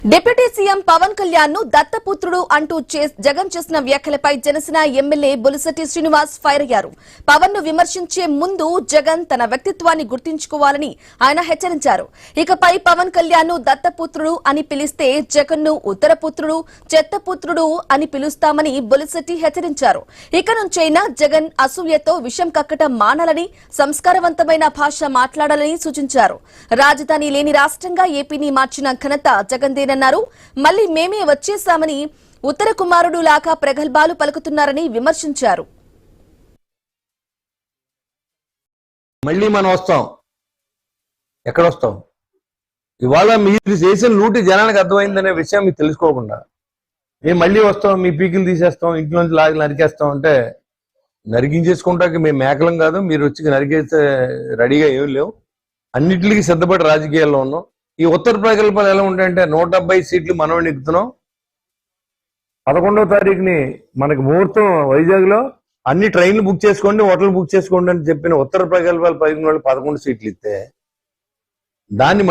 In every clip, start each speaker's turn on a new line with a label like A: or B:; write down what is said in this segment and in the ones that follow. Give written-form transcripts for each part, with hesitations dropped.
A: Deputy CM Pawan Kalyan ను దత్తపుత్రుడు అంటూ జగన్ చేసిన వ్యాఖ్యలపై జనసేన ఎమ్మెల్యే బొలిశెట్టి శ్రీనివాస్ ఫైర్ అయ్యారు. పవన్ ను విమర్శించే ముందు జగన్ తన వ్యక్తిత్వాన్ని గుర్తించుకోవాలని ఆయన హెచ్చరించారు. ఇకపై పవన్ కళ్యాణ్ ను దత్తపుత్రుడు అని పిలిస్తే జగన్ ను ఉత్తరపుత్రుడు, చెత్తపుత్రుడు అని పిలుస్తామని బొలిశెట్టి హెచ్చరించారు. ఇక నుంచైనా జగన్ అసూయతో విషం కక్కటం మానాలని, సంస్కారవంతమైన భాష మాట్లాడాలని సూచించారు. రాజధాని లేని రాష్ట్రంగా ఏపీని మార్చిన ఘనత జగన్ అన్నారు. మళ్లీ మేమే వచ్చేశామని ఉత్తర కుమారుడు లాగా ప్రగల్భాలు పలుకుతున్నారని విమర్శించారు.
B: మళ్ళీ మనం వస్తాం, ఎక్కడొస్తాం? ఇవాళ మీరు చేసిన లూటి జనానికి అర్థమైందనే విషయం మీకు తెలుసుకోకుండా మేము మళ్ళీ వస్తాం, మీ పీకిలు తీసేస్తాం, ఇంట్లోంచి లాగి నరికేస్తాం అంటే నరికించేసుకుంటాకి మేము మేకలం కాదు. మీరు వచ్చి నరికేస్తే రెడీగా ఏం లేవు, అన్నిటికీ సిద్ధపడి రాజకీయాల్లో ఉన్నాం. ఈ ఉత్తర ప్రగల్భాలు ఎలా ఉంటాయంటే 170 సీట్లు మనం ఎక్కుతున్నాం. 11వ తారీఖుని మనకి ముహూర్తం వైజాగ్ లో, అన్ని ట్రైన్లు బుక్ చేసుకోండి, హోటల్ బుక్ చేసుకోండి అని చెప్పిన ఉత్తర ప్రగల్భాలు 11 సీట్లు ఇస్తే దాన్ని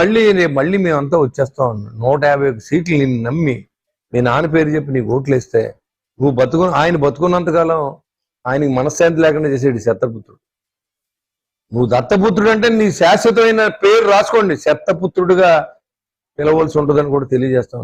B: మళ్ళీ మేమంతా వచ్చేస్తాం. 151 సీట్లు నిన్ను నమ్మి మీ నాన్న పేరు చెప్పి నీకు ఓట్లు వేస్తే ఆయన బతుకున్నంతకాలం ఆయనకి మనశ్శాంతి లేకుండా చేసేది చెత్తపుత్రుడు. నువ్వు దత్తపుత్రుడు అంటే నీ శాశ్వతమైన పేరు రాసుకోండి, చెత్తపుత్రుడుగా పిలవలసి ఉంటుందని కూడా తెలియజేస్తాం.